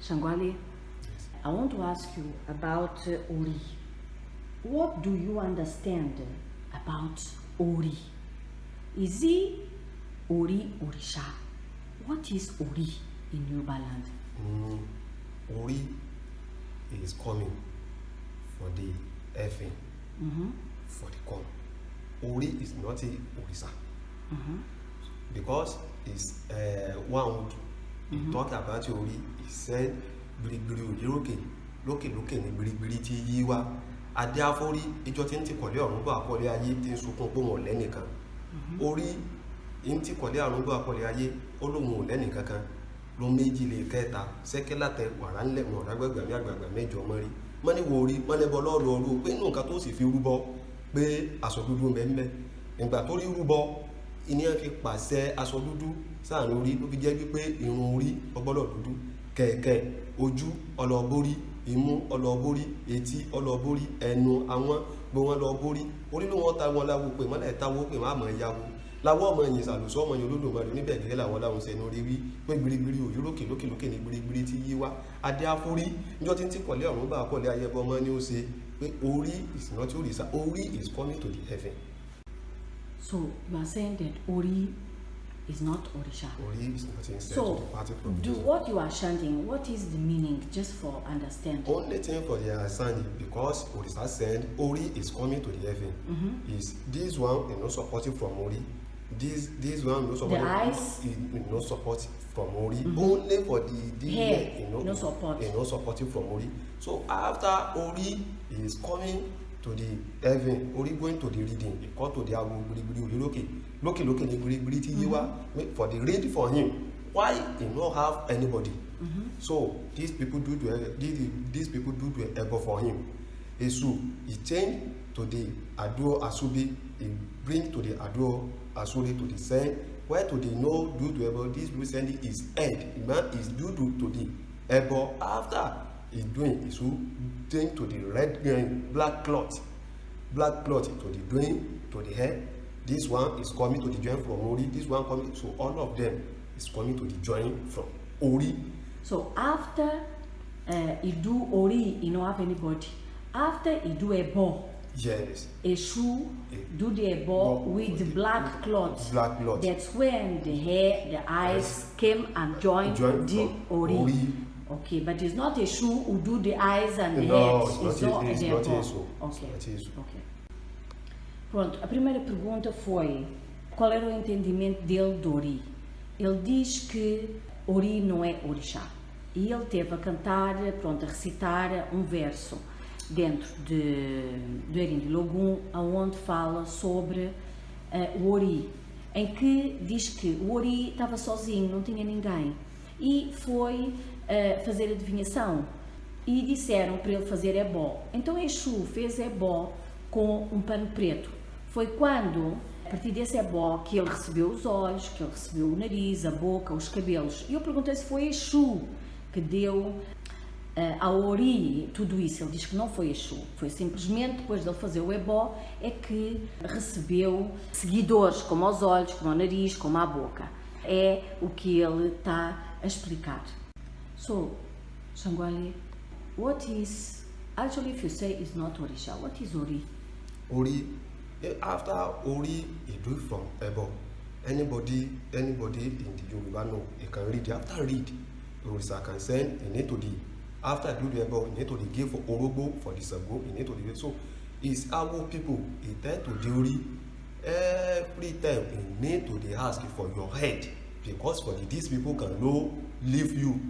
Sangowale, I want to ask you about Ori. What do you understand about Ori? Is he Ori Orisa? What is Ori in Yoruba land? Ori is coming for the effing, for the corn. Ori is not a Orisa. Because it's one would talk about Ori, he said, Biribiri lókè ní biribiri tí yí wá. Adé afórí ìjọ tí ń ti kọ̀lé ọ̀run bọ̀ àkọlé ayé tí ń sunkún pé wọn ò lẹ́nìkan. Orí ń ti kọ̀lé ọ̀run bọ̀ àkọlé ayé ó lóun ò lẹ́nìkankan. Ló méjì lè kẹta sẹ́kẹ́ látẹ wàrà ńlẹ̀ wọn ọ̀rágbàgbà mi àgbàgbà mẹ́jọ mọ́rí. Mọ́ ní wo orí mọ́lẹ́bọ lọ́rọ̀ ọ̀rọ̀ pé inú nǹkan tó sì fi rúbọ pé aṣọ dúdú mẹ́mẹ́. Nígbà tó rí rúbọ ìní ẹ̀ fi pàṣẹ aṣọ dúdú sáàrin orí ló fi jẹ́ wípé irun orí ọgbọ́dọ̀ dúdú. Kẹ̀kẹ́ ojú ọlọ́bórí imú ọlọ́bórí etí ọlọ́bórí ẹnu àwọn gbogbo wọn lọ́bórí orí ló wọ́n ta wọn láwo pé mọ́lẹ̀ táwọ́ pé má mọ̀ yáwó láwọ́ ọmọ ẹ̀yìn sàlùsọ́ ọmọ yẹn olódùmarè níbẹ̀ gẹ́gẹ́ làwọn láwọn sẹ́nu orí wí pé gbirigbiri òyú lókè ní gbirigbiri tí yí wá. Adé afórí níjọ́ tí ń tí kọ̀lé ọ̀run bá kọ̀lé ayẹbọ ọmọ ní ó ṣe pé orí is not Orisa, Ori is coming to the heaven. So you are saying that Ori is not Orisa. Ori is not instead So, to party from do what you are chanting, what is the meaning, just for understanding? Only thing for the understanding, because Orisa said Ori is coming to the heaven, is this one is not supported from Ori. This one no support. The eyes is no support from Ori. Only for the hair, no support. No supporting from Ori. So after Ori is coming to the heaven, Ori going to the reading, he called to the ago lókè ní gbirigbiri tí yí wá for the read for him. Why he not have anybody? So these people do the ego for him. Esu he changed to the Ado Asubi, he bring to the Ado Asuri to the sand. Where to the no do to ebo, this will send his head. The man is due to the ebo. After he doing Esu change to the red black cloth to the doing to the head. This one is coming to the joint from Ori. This one coming, so all of them is coming to the joint from Ori. So after he do Ori, he don't have anybody. After he do Ebo, yes, Eshu do the Ebo with the black cloth. Black cloth. That's when the hair, the eyes came and joined the Ori. Okay, but it's not Eshu who do the eyes and the head. No, it's not the Eshu. Okay. Okay. Pronto, a primeira pergunta foi qual era o entendimento dele de Ori. Ele diz que Ori não é Orixá. E ele teve a cantar, pronto, a recitar um verso dentro do Erim de Logum, onde fala sobre o Ori, em que diz que o Ori estava sozinho, não tinha ninguém, e foi fazer adivinhação, e disseram para ele fazer ebó. Então Exu fez ebó com um pano preto. Foi quando, a partir desse ebó, que ele recebeu os olhos, que ele recebeu o nariz, a boca, os cabelos. E eu perguntei se foi Exu que deu a Ori tudo isso. Ele diz que não foi Exu, foi simplesmente depois de ele fazer o ebó é que recebeu seguidores, como os olhos, como o nariz, como a boca. É o que ele está a explicar. So, Sangowale, what is, actually if you say it's not Orisa, what is Ori? Ori, after Ori, he do it from ebo. Anybody in the Yoruba know, he can read. After read, Orisa can send, he need to the, after do the ebo, he need to the give for Orobo, for the Sago, he need to the, so it's our people, he tend to the Ori, every time he need to the ask for your head, because for these people can no leave you,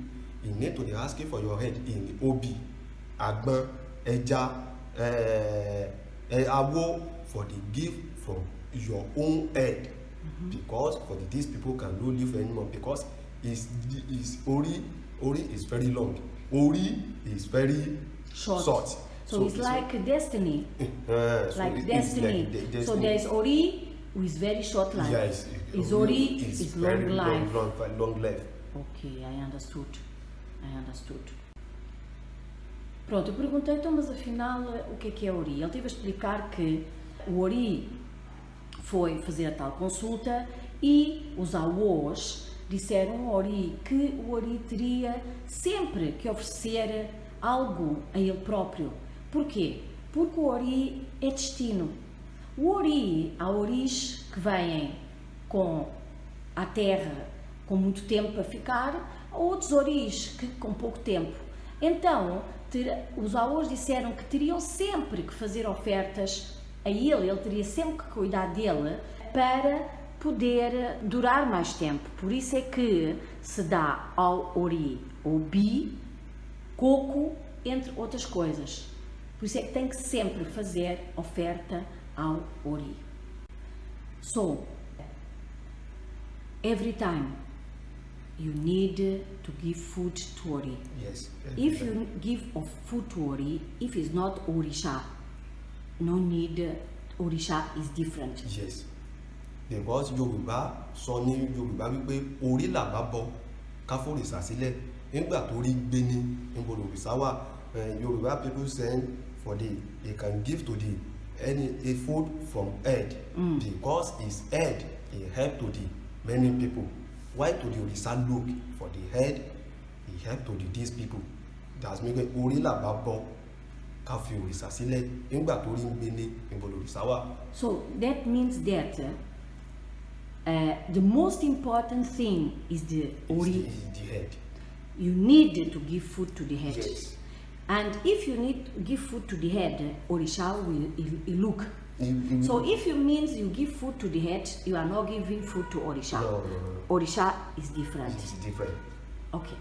he need to the ask for your head in the Obi, Agban, Eja, Awo, for the gift from your own head, because for these people can no live anymore, because is Ori is very long, Ori is very short. So it's like destiny, like destiny. So there's Ori who is very short life. Yes, Ori is long life. Long life. Ok, I understood. Pronto, eu perguntei então, mas afinal o que é Ori? Ele teve a explicar que o Ori foi fazer a tal consulta e os Awos disseram ao Ori que o Ori teria sempre que oferecer algo a ele próprio. Porquê? Porque o Ori é destino. O Ori, há Oris que vêm à terra com muito tempo para ficar, há outros Oris que com pouco tempo. Então, os Aos disseram que teriam sempre que fazer ofertas a ele teria sempre que cuidar dele para poder durar mais tempo. Por isso é que se dá ao Ori o bi, coco, entre outras coisas. Por isso é que tem que sempre fazer oferta ao Ori. So, every time you need to give food to Ori. Yes. If you give food to Ori, if it's not Orisha, no need, Orisha is different. Yes. Because Yorùbá sọ ní Yorùbá wípé orí làbá bọ ká fòrìṣà sílẹ̀ nígbà tó rí gbé ní níbo lòrìṣà wà. Yorùbá people say for they can give to a food from head because his head he help to many people. Why to the Orisa look for the head he help to these people. That's mean orí làbá bọ ká fi òrìṣà sílẹ̀ nígbà tó rí gbé ní níbo lòrìṣà wà. So that means that the most important thing is the Ori. The head. You need to give food to the head. Yes. And if you need to give food to the head, Orisha will look. So if you means you give food to the head, you are not giving food to Orisha. No. Orisha is different. It's different. Ok.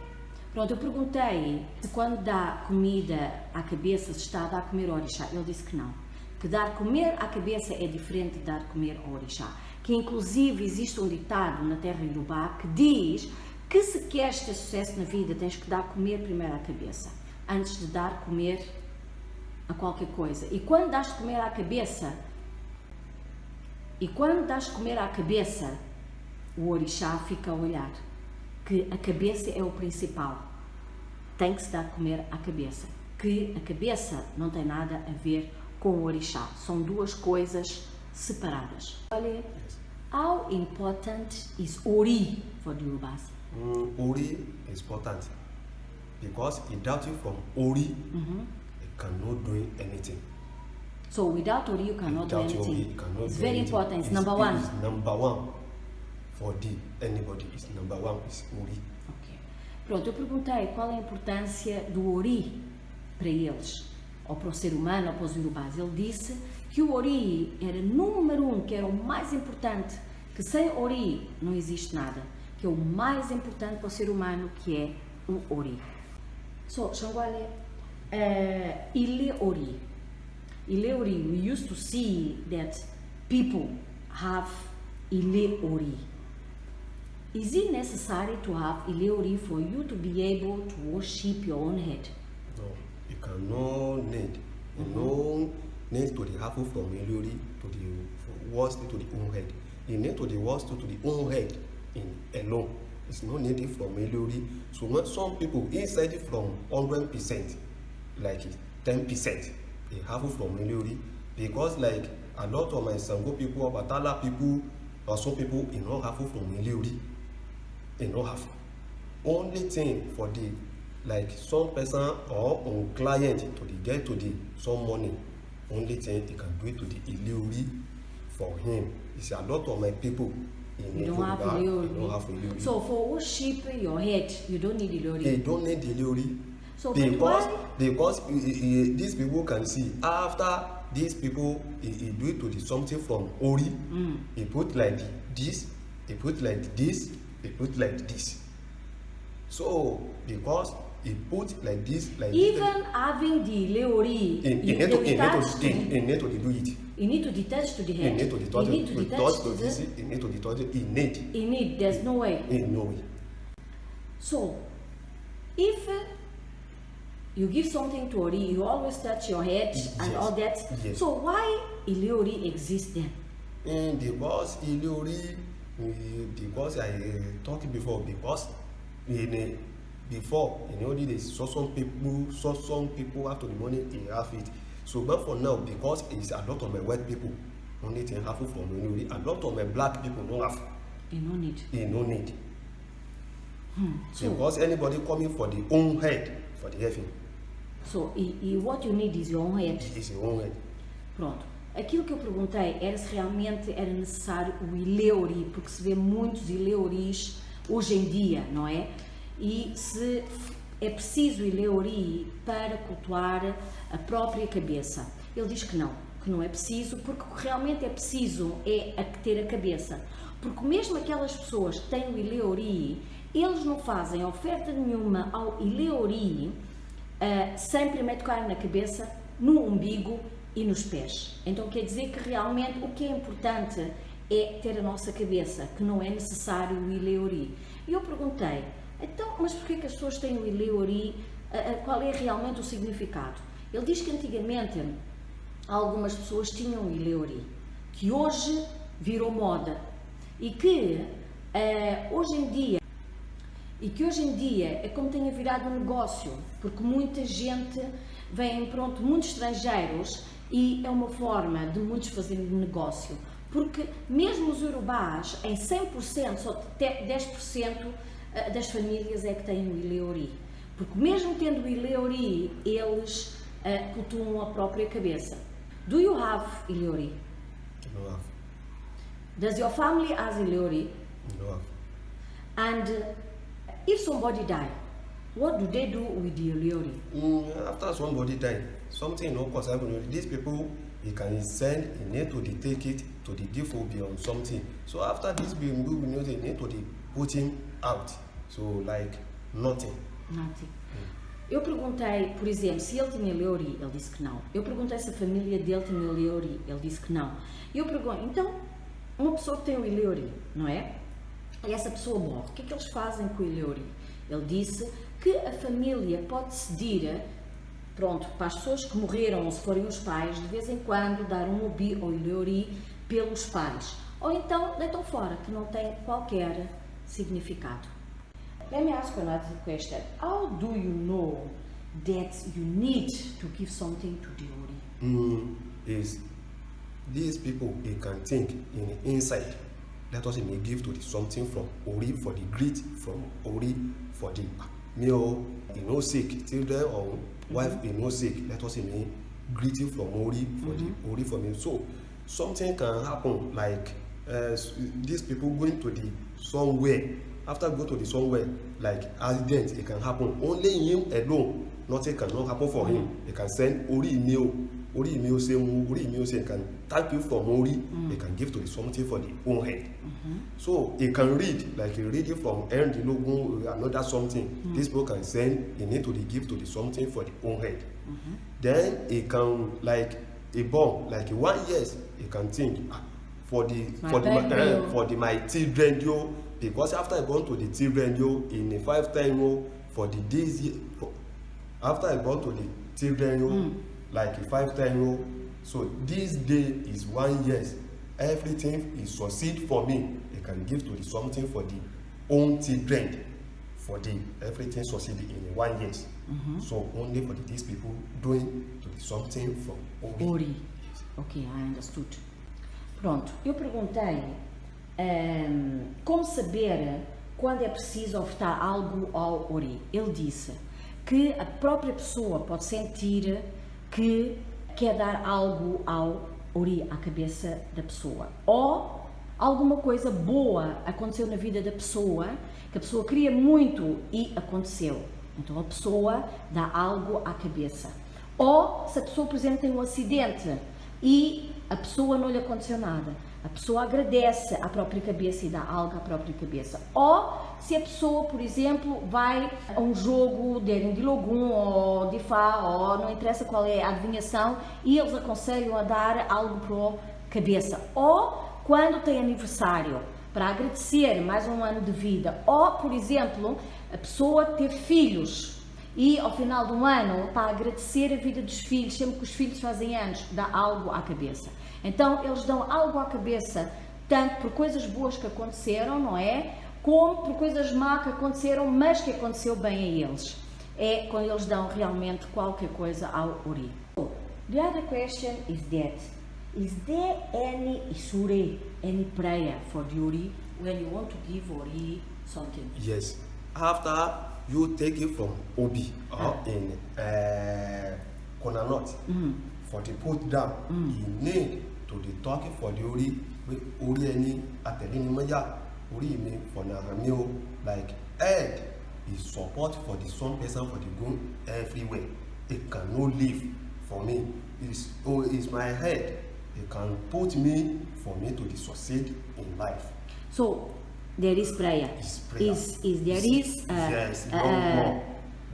Pronto, eu perguntei se quando dá comida à cabeça se está a dar comer ao Orixá. Ele disse que não. Que dar comer à cabeça é diferente de dar comer ao Orixá. Que inclusive existe um ditado na terra Iorubá que diz que se queres ter sucesso na vida tens que dar comer primeiro à cabeça, antes de dar comer a qualquer coisa. E quando dás de comer à cabeça, o Orixá fica a olhar. Que a cabeça é o principal. Tem que se dar de comer à cabeça. Que a cabeça não tem nada a ver com o Orixá. São duas coisas separadas. Olha, how important is Ori for the Yorubas? Ori is important because without you from Ori, you cannot do anything. So without Ori, you cannot do anything. Ori, you cannot it's do very anything. important. It's number one. It's number one for anybody. It's number one is Ori. Okay. Pronto, eu perguntei qual é a importância do Ori para eles, ou para o ser humano, ou para os Yorubás. Ele disse que o Ori era número um, que era o mais importante, que sem Ori não existe nada, que é o mais importante para o ser humano, que é o Ori. So, Sangowale, Ile Ori. Ile Ori, we used to see that people have Ile Ori. Is it necessary to have Ile Ori for you to be able to worship your own head? No, you cannot need. You no need to the half from Ilori to the worst to the own head. You need to the worst to the own head in alone. It's not needed from Ilori. So when some people inside it from 100%, like 10%, they have from Ilori. Because like a lot of my Sango people or Batala people or some people you know have from Ilori. You know have. Only thing for the like some person or on client to the get to the some money, only thing he can do it to the Ilori for him. It's a lot of my people You don't have Ilori. So for worship your head, you don't need Ilori. They don't need Ilori. So because these people can see after these people he do it to the something from Ori. He put like this, he put like this, he put like this. So because he put like this, like even this, having the Leori, he need to do it. You need to detach to the head. He need to detach to this. He need to detach. He need. There's no way. No way. So, if you give something to Ori, you always touch your head and all that. Yes. So why Iliori exists then? Because Iliori, because I talked before, because before in old days, some people after the money they have it. So but for now, because it's a lot of my white people only thing have from Iliori, a lot of my black people don't have. You no need. They no need. Because anybody coming for the own head, for the heaven. So, what you need is your own head. Is your own head. Pronto. Aquilo que eu perguntei era se realmente era necessário o Ileori, porque se vê muitos Ileoris hoje em dia, não é? E se é preciso Ileori para cultuar a própria cabeça. Ele diz que não é preciso, porque o que realmente é preciso é ter a cabeça. Porque mesmo aquelas pessoas que têm o Ileori, eles não fazem oferta nenhuma ao Ileori sem primeiro tocar na cabeça, no umbigo e nos pés. Então quer dizer que realmente o que é importante é ter a nossa cabeça, que não é necessário o Ileori. E eu perguntei, então, mas porquê que as pessoas têm o Ileori? Qual é realmente o significado? Ele diz que antigamente algumas pessoas tinham o Ileori, que hoje virou moda e que hoje em dia é como tenha virado um negócio, porque muita gente vem, muitos estrangeiros, e é uma forma de muitos fazerem negócio, porque mesmo os urubás, em 100%, só 10% das famílias é que têm o Ileori, porque mesmo tendo o Ileori, eles cultuam a própria cabeça. Do you have Ileori? No have. Does your family has Ileori? No have. And if somebody die, what do they do with the Ileori? After somebody died, something no cause happen. These people, he can send, he need to take it to the dephobia or something. So after this being moved, they need to put him out. So like nothing. Nothing. Eu perguntei, por exemplo, se ele tinha Ileori, ele disse que não. Eu perguntei se a família dele tinha Ileori, ele disse que não. Eu pergunto, então, uma pessoa que tem o Ileori, não é? E essa pessoa morre, o que é que eles fazem com o Ileori? Ele disse que a família pode decidir, para as pessoas que morreram, ou se forem os pais, de vez em quando dar um obi ou Ileori pelos pais. Ou então deitam fora, que não tem qualquer significado. Let me ask another question. How do you know that you need to give something to the Ori? Is these people, they can think in inside. Let us may give to the something from Ori for the greet, from Ori for the meal, sick, children or wife sick. Let us may greeting from Ori for the Ori for me. So something can happen like these people going to the somewhere. After go to the somewhere, like accident, it can happen. Only him alone, nothing cannot happen for him. They can send Ori email say can thank you from Ori. They can give to the something for the own head. So he can read, like he read it from Earn the logo, another something. This book can send, he need to give to the something for the own head. Then he can like a bomb, like 1 year, he can think for the my children, because after I born to the children in a 5 time for the days after I born to the children like a 5 time so this day is 1 year, everything is succeed for me. I can give to the something for the own children for the everything succeed in 1 year. So only for these people doing to the something from Ori. Ok, I understood. Pronto, eu perguntei como saber quando é preciso ofertar algo ao Ori. Ele disse que a própria pessoa pode sentir que quer dar algo ao Ori, à cabeça da pessoa. Ou alguma coisa boa aconteceu na vida da pessoa, que a pessoa queria muito e aconteceu. Então a pessoa dá algo à cabeça. Ou se a pessoa, por exemplo, tem um acidente e a pessoa não lhe aconteceu nada, a pessoa agradece à própria cabeça e dá algo à própria cabeça. Ou se a pessoa, por exemplo, vai a um jogo de Logum ou de Fá, ou não interessa qual é a adivinhação, e eles aconselham a dar algo para a cabeça. Ou quando tem aniversário, para agradecer mais um ano de vida. Ou, por exemplo, a pessoa teve filhos e ao final do ano, para agradecer a vida dos filhos, sempre que os filhos fazem anos, dá algo à cabeça. Então eles dão algo à cabeça, tanto por coisas boas que aconteceram, não é? Como por coisas más que aconteceram, mas que aconteceu bem a eles. É quando eles dão realmente qualquer coisa ao Ori. The other question is that, is there any isure, any prayer for the Ori when you want to give Ori something? Yes, after you take it from Obi or in Konanot for the put down, you need to the talking for the Ori any atelini maya Ori me for Nahamio like head is support for the some person for the go everywhere. It cannot live for me. It's my head. It can put me for me to succeed in life. So there is prayer. Yes,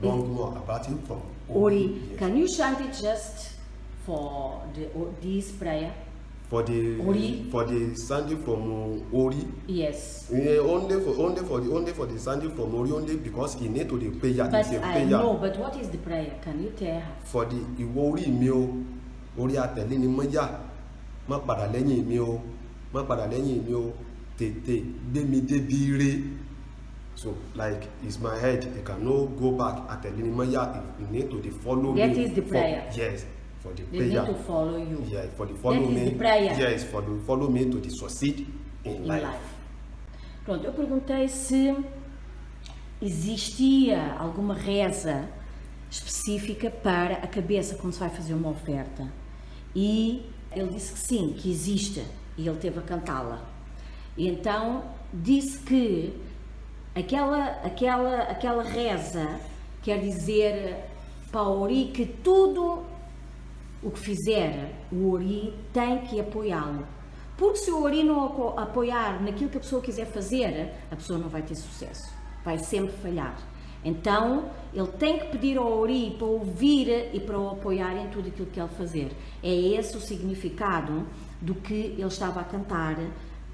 long more about it from Ori. Yes. Can you chant it just for this prayer? For the Ori? For the Sunday from Ori. Yes. Only for the Sunday from Ori only because he need to the prayer. But I know. But what is the prayer? Can you tell her? For the Ibori meal, Ori ateli ni maya, ma pada lẹ́yìn mi o, ma pada lẹ́yìn mi o, tètè gbé mi débi ire. So like it's my head, it cannot go back. Ateli ni maya, you need to follow that me. That is the prayer. Yes. For the they prayer. Need to follow you. Yeah, for the follow me. The prayer. Yes, for the follow me to the succeed in life. Pronto, eu perguntei se existia alguma reza específica para a cabeça quando se vai fazer uma oferta. E ele disse que sim, que existe. E ele teve a cantá-la. E então disse que aquela reza quer dizer para o Ori que tudo o que fizer, o Ori tem que apoiá-lo. Porque se o Ori não apoiar naquilo que a pessoa quiser fazer, a pessoa não vai ter sucesso. Vai sempre falhar. Então, ele tem que pedir ao Ori para ouvir e para o apoiar em tudo aquilo que ele fazer. É esse o significado do que ele estava a cantar,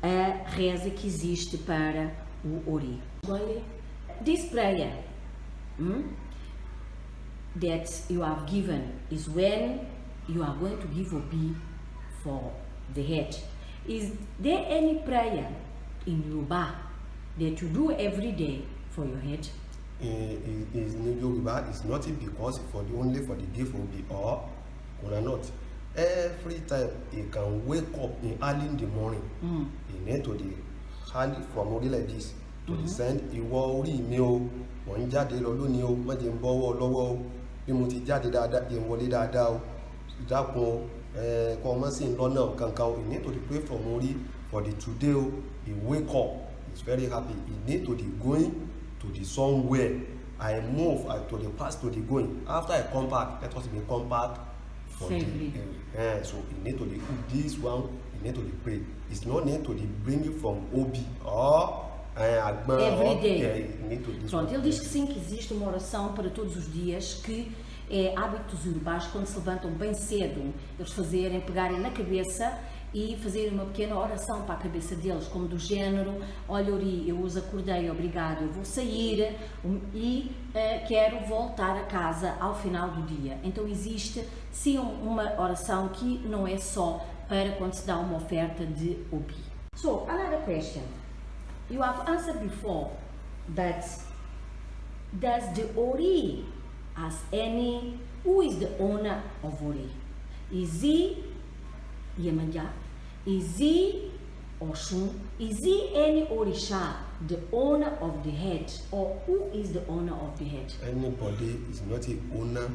a reza que existe para o Ori. This prayer that you have given is when you are going to give Obi for the head. Is there any prayer in Yoruba that you do every day for your head? In Yoruba, it's not because only for the gift Obi or not. Every time he can wake up early in the morning, he need to the hand from Ori like this to the send Iwo Ori mi o, mo ń jáde lọ lónìí o, má jẹ́ ń bọ́wọ́ lọ́wọ́ o, bí mo ti jáde dáadáa, jẹ́ ń wọlé dáadáa o. Dákun kọ́ sí lọ́nà kankan. He need to pray from Ori for the today. He wake up, he's very happy. He need to the going to the somewhere. I move to the past to the going. After I come back, let us be come back for the so he need to the this one. He need to the pray. It's not need to the bring it from Obi or every day. He need to this. Pronto, ele diz que sim, que existe uma oração para todos os dias que é hábito dos urubás, quando se levantam bem cedo, eles pegarem na cabeça e fazerem uma pequena oração para a cabeça deles, como do género: olha Ori, eu os acordei, obrigado, eu vou sair e quero voltar a casa ao final do dia. Então existe sim uma oração que não é só para quando se dá uma oferta de Obi. So, another question. You have answered before that does the Ori as any, who is the owner of Ori? Is he Yemanja? Is he Oshun? Is he any Orisha, the owner of the head? Or who is the owner of the head? Anybody is not the owner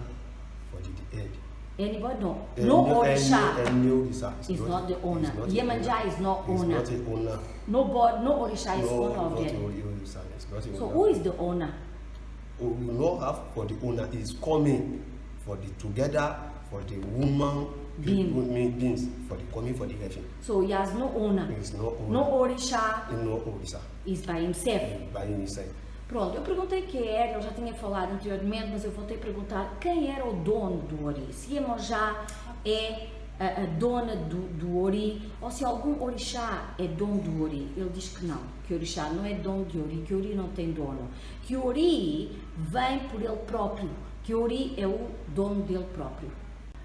for the head. Anybody? No. No Orisha. Any Orisha is not the owner. Yemanja is not owner. Is not the owner. No Orisha is owner of the head. So who is the owner? We know have for the owner is coming for the together for the woman beings for the coming for the heaven. So he has no owner. There is no owner. No Orisha. No Orisa. Is by himself. By himself. Pronto, eu perguntei quem era, eu já tinha falado anteriormente, mas eu voltei a perguntar quem era o dono do Ori. Se Iemanjá é a dona do Ori, ou se algum Orixá é dono do Ori. Ele diz que não, que Orixá não é dono de Ori, que Ori não tem dono, que Ori vem por ele próprio, que Ori é o dono dele próprio.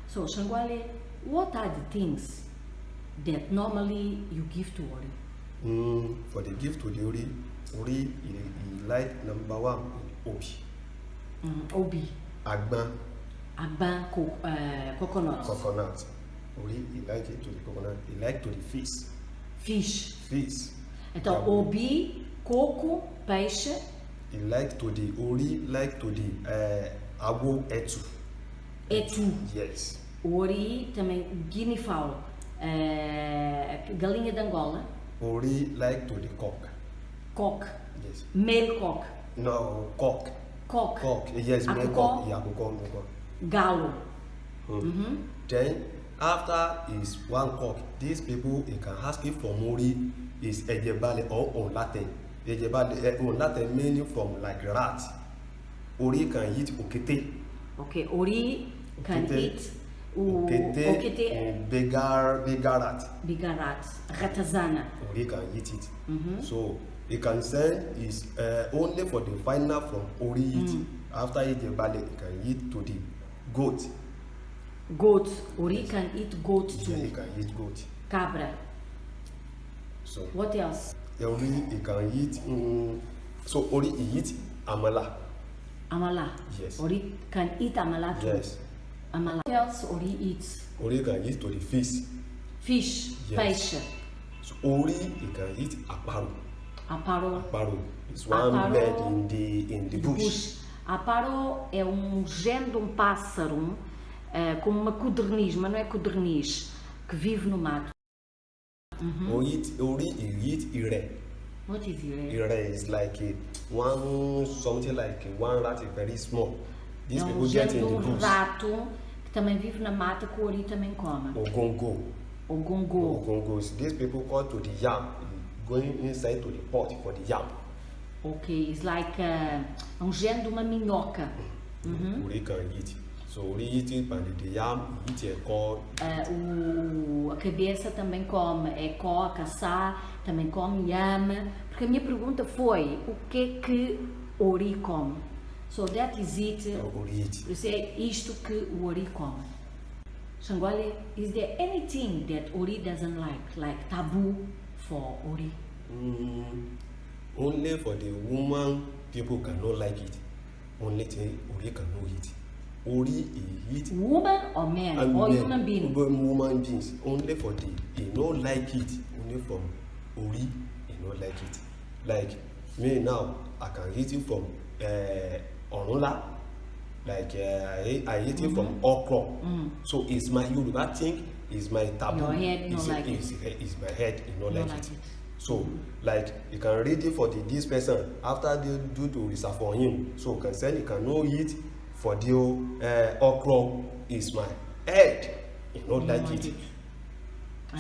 So, Sangowale, what are the things that normally you give to Ori? For the gift to the Ori, he like number one, Obi. Obi. Agban. Agban, coconut. Coconut. Ori, he like it to the coconut. He like to the fish. Fish. Fish. Então, Obi, coco, peixe. he like to the Ori like to the Abo Etu. Etu. Yes. Ori também guinea fowl, galinha de Angola. Ori like to the cock. Cock. Yes. Male cock. No, cock. Cock. Cock. Yes, male cock. Yeah, cock. Galo. Then after is one cock, these people you can ask if for Mori is Ejebale or on Latin. Ejebale on Latin meaning from like rat. Ori can eat okete. Okay, Ori can eat okete and bigger rat. Bigger rat. Ratazana. Ori can eat it. So you can send is only for the final from Ori eat. After Ejebale, you can eat to the goat. Goat. Ori can eat goat too. Yeah, he can eat goat. Cabra. So what else? Ori he can eat. So Ori he eat amala. Amala. Yes. Ori can eat amala too. Yes. Amala. What else Ori eats? Ori can eat to the fish. Fish. Yes. Peixe. So Ori he can eat aparo. Aparo. Aparo is one bird in the bush. Aparo é género de pássaro, como uma codorniz, mas não é codorniz, que vive no mato. Ori he eat ire. What is ire? Ire is like something like one rat very small. These people get in the bush. Rato que também vive na mata que o Ori também come. Ogongo. Ogongo. Ogongos. These people go to the yam, going inside to the pot for the yam. Okay, it's like género de uma minhoca. Ori can eat. So Ori eat it, but the yam eat a call. A cabeça também come, a caçá, também come yama. Porque a minha pergunta foi, o que é que Ori come? So that is it. Ori eat. Por isso é isto que o Ori come. Sangowale, is there anything that Ori doesn't like taboo for Ori? Only for the woman, people cannot like it. Only thing Ori cannot eat. Ori eat. Woman or man or human being? Woman beings. Only for the he not like it. Only from Ori he not like it. Like me now, I can eat it from Onula. Like I eat it from okra. So it's my Yoruba thing. It's my taboo. Your head not like it. It's my head. He not like it. So, like, you can read it for this person after they do to Orisa for him. So, you can say you cannot eat for the okra is my head. He not like it.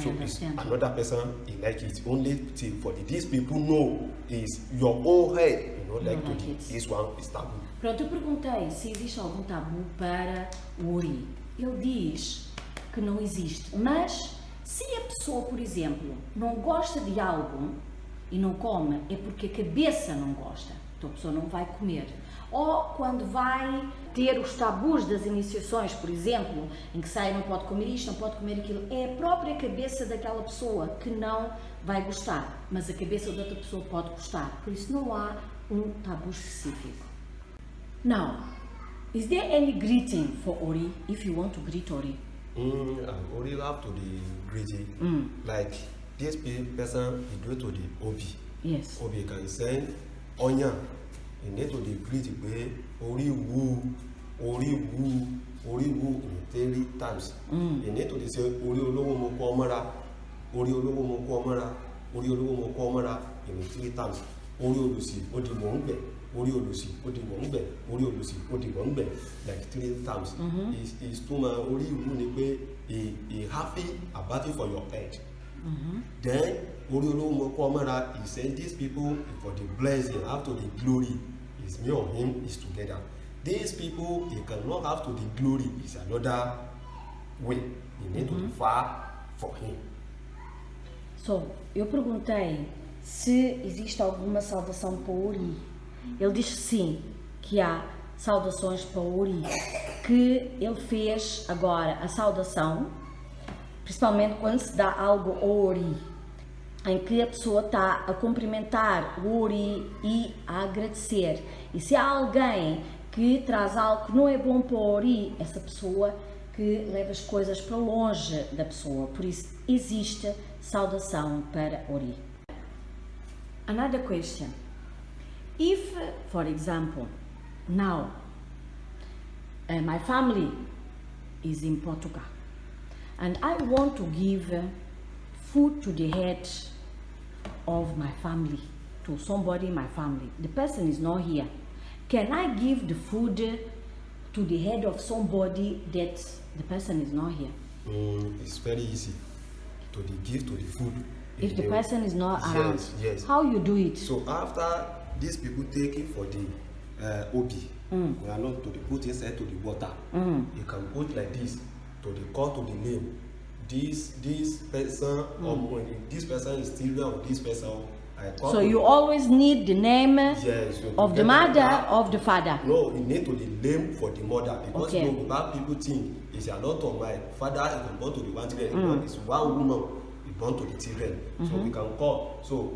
So, it's another person, he like it. Only thing for these people know is your own head. You not like to it. This one is taboo. Pronto, eu perguntei se existe algum tabu para o Ori. Ele diz que não existe, mas se a pessoa, por exemplo, não gosta de algo e não come, é porque a cabeça não gosta, então a pessoa não vai comer. Ou quando vai ter os tabus das iniciações, por exemplo, em que sai não pode comer isto, não pode comer aquilo, é a própria cabeça daquela pessoa que não vai gostar, mas a cabeça da outra pessoa pode gostar, por isso não há um tabu específico. Now, is there any greeting for Ori if you want to greet Ori? Ori have to the greeting. Like this person he do to the Obi. Yes. Obi can send Onya. He need to the greeting way Ori woo in 3 times. He need to say Ori olowo mo ko mara, Ori olowo mo ko mara, Ori olowo mo ko mara in 3 times. Ori olusi odi mo ngbe. Ori olusi odi mo ngbe. Ori olusi odi mo ngbe. Like 3 times. Is to my Ori wu ni pe he happy about it for your head. Then Ori olowo mo ko mara, he said these people for the blessing after the glory is me or him is together. These people they cannot have to the glory is another way. They need to be far for him. So, eu perguntei se existe alguma saudação para o Ori. Ele diz que sim, que há saudações para o Ori, que ele fez agora a saudação, principalmente quando se dá algo ao Ori, em que a pessoa está a cumprimentar o Ori e a agradecer. E se há alguém que traz algo que não é bom para o Ori, essa pessoa que leva as coisas para longe da pessoa. Por isso, existe saudação para Ori. Another question. If, for example, now my family is in Portugal and I want to give food to the head of my family, to somebody in my family, the person is not here, can I give the food to the head of somebody that the person is not here? It's very easy to give to the food. If the person is not around, yes. How you do it? So after these people take it for the obi, we are not to the put inside to the water. You can put like this to the call to the name. This person or this person is still there. This person. So you always need the name of the mother of the father. No, you need to the name for the mother because bad people think it's a lot of my father is born to the one children. It's one woman is born to the children. So we can call. So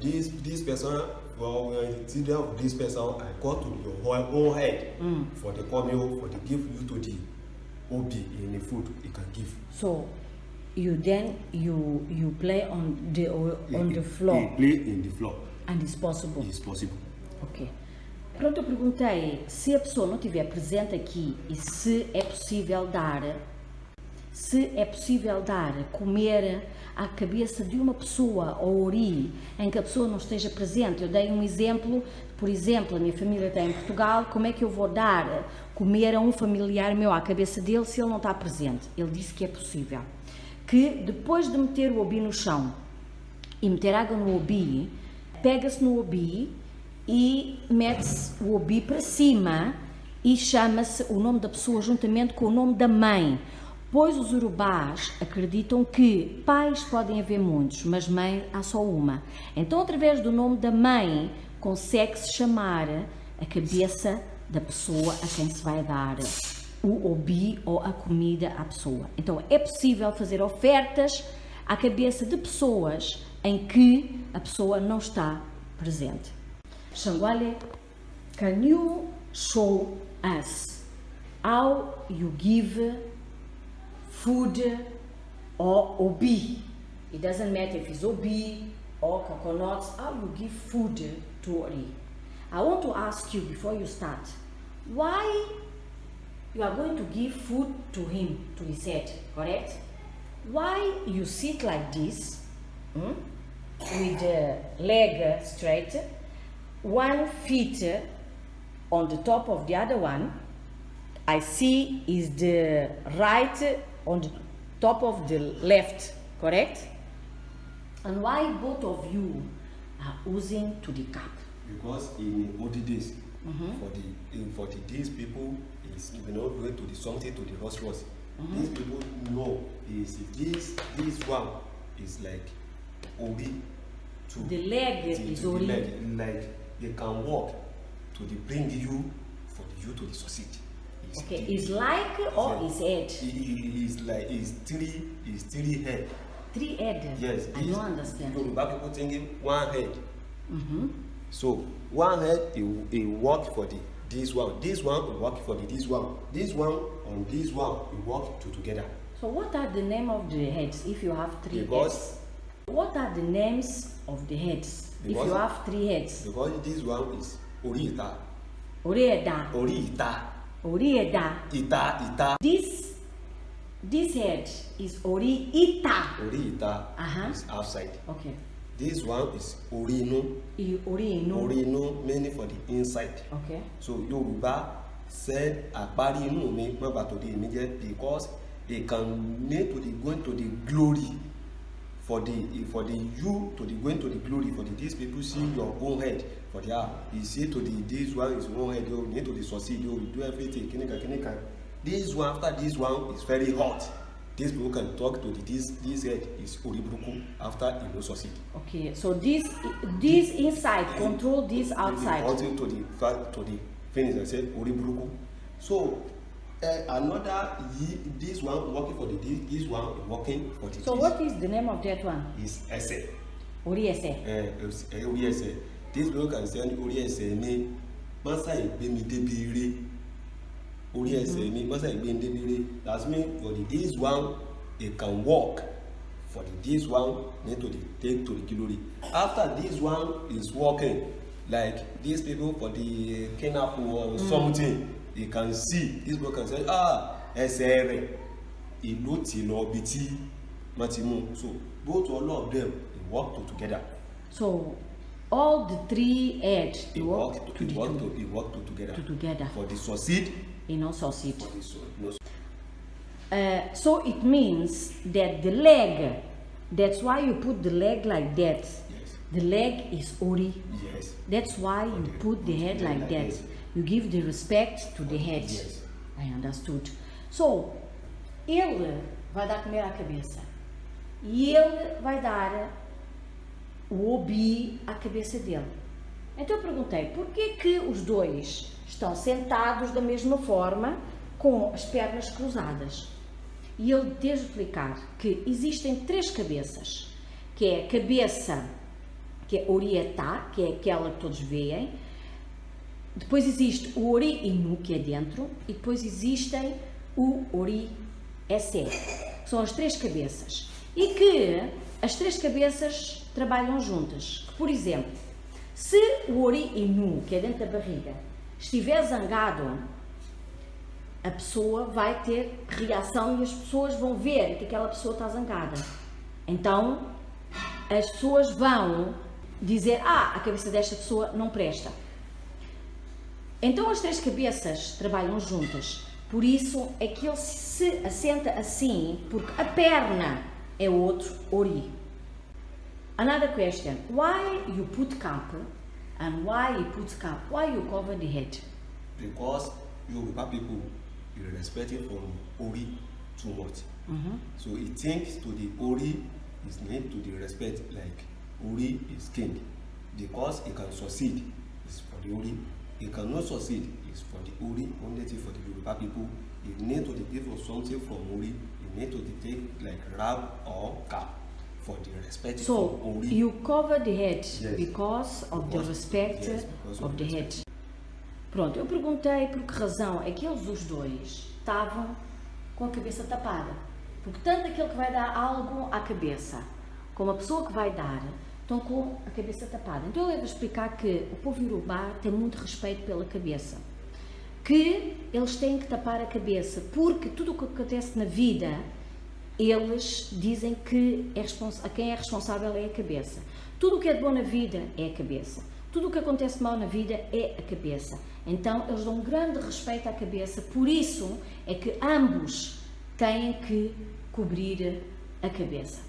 this person, well, the children of this person, I call to your own head for the coming for the gift you to the obi in the food you can give. So you play on the floor. You play in the floor. And it's possible. It's possible. Ok. Pronto, eu perguntei se a pessoa não estiver presente aqui e se é possível dar comer à cabeça de uma pessoa ou ori em que a pessoa não esteja presente. Eu dei um exemplo, por exemplo, a minha família está em Portugal, como é que eu vou dar comer a um familiar meu à cabeça dele se ele não está presente? Ele disse que é possível. Que depois de meter o obi no chão e meter água no obi, pega-se no obi e mete-se o obi para cima e chama-se o nome da pessoa juntamente com o nome da mãe, pois os urubás acreditam que pais podem haver muitos, mas mãe há só uma. Então, através do nome da mãe, consegue-se chamar a cabeça da pessoa a quem se vai dar o obi ou a comida à pessoa. Então é possível fazer ofertas à cabeça de pessoas em que a pessoa não está presente. Sangowale, can you show us how you give food or obi? It doesn't matter if it's obi or coconuts, how you give food to ori. I want to ask you before you start, why you are going to give food to him, to his head, correct? Why you sit like this, with the leg straight, 1 foot on the top of the other one, I see is the right on the top of the left, correct? And why both of you are using to the cap? Because in older days, for the days people is going to the something to the Rolls. These people know is this one is like ori to the leg is ori. Like they can walk to the bring you for you to the society. Okay, is like or is head? Is like is three head. 3 head? Yes. I don't understand. Yoruba people thinking 1 head. So 1 head he walk for the this one will work for the this one and this one will work together. So what are the name of the heads if you have 3 heads? What are the names of the heads if you have 3 heads? Because this one is Orita. Orieda. Orita. Orieda. Ita. This head is Oriita. Orita is outside. Okay. This one is Orino. Orino meaning for the inside. Okay. So Yoruba said Abari no me to the immediate because they can make to the going to the glory for the you to the going to the glory for the these people see your own head for the you see to the this one is own head you need to the succeed you do everything kinika. This one after this one is very hot. This people can talk to the this head is Oribruku after he no succeed. Okay, so this inside control this outside. Until to the finish I said Oribruku. So another this one working for the this one working for the. So what is the name of that one? Is Ese. Ori Ese. Ori Ese. This people can send Ori Ese me. Masa igbe mi debire. Ori Ese me. Masa igbe mi debire. That's mean for the this one it can work. For the this one need to take to the glory. After this one is working, like these people for the kidnapping or something, you can see, these people can say, SR, so both all of them work together. So all the three heads work together for the succeed. Succeed. So it means that the leg, that's why you put the leg like that. Yes. The leg is Ori. Yes. That's why you put the head like that. Yes. You give the respect to the head. Yes. I understood. So, ele vai dar comer à cabeça. E ele vai dar o obi à cabeça dele. Então eu perguntei, porquê que os dois estão sentados da mesma forma, com as pernas cruzadas? E ele teve de explicar que existem três cabeças, que é a cabeça, que é Orietá, que é aquela que todos veem, depois existe o Ori Inu, que é dentro, e depois existem o Ori Esse, que são as três cabeças, e que as três cabeças trabalham juntas. Por exemplo, se o Ori Inu, que é dentro da barriga, estiver zangado, a pessoa vai ter reação e as pessoas vão ver que aquela pessoa está zangada. Então, as pessoas vão dizer, a cabeça desta pessoa não presta. Então, as três cabeças trabalham juntas. Por isso é que ele se assenta assim, porque a perna é outro Ori. Another question, why you put cap and why you put cap? Why you cover the head? Because Yoruba people, you respect it from Ori too much. So he thinks to the Ori is need to the respect like Ori is king. Because he can succeed is for the Ori. He cannot succeed is for the Ori. Only thing for the Yoruba people, you need to give something from Ori. You need to take like rab or cap for the respect so from Ori. You cover the head, yes, because of the respect, yes, of the head. Pronto, eu perguntei por que razão é que eles os dois estavam com a cabeça tapada. Porque tanto aquele que vai dar algo à cabeça, como a pessoa que vai dar, estão com a cabeça tapada. Então eu devo explicar que o povo iorubá tem muito respeito pela cabeça. Que eles têm que tapar a cabeça, porque tudo o que acontece na vida, eles dizem que a quem é responsável é a cabeça. Tudo o que é de bom na vida é a cabeça. Tudo o que acontece mal na vida é a cabeça. Então, eles dão um grande respeito à cabeça, por isso é que ambos têm que cobrir a cabeça.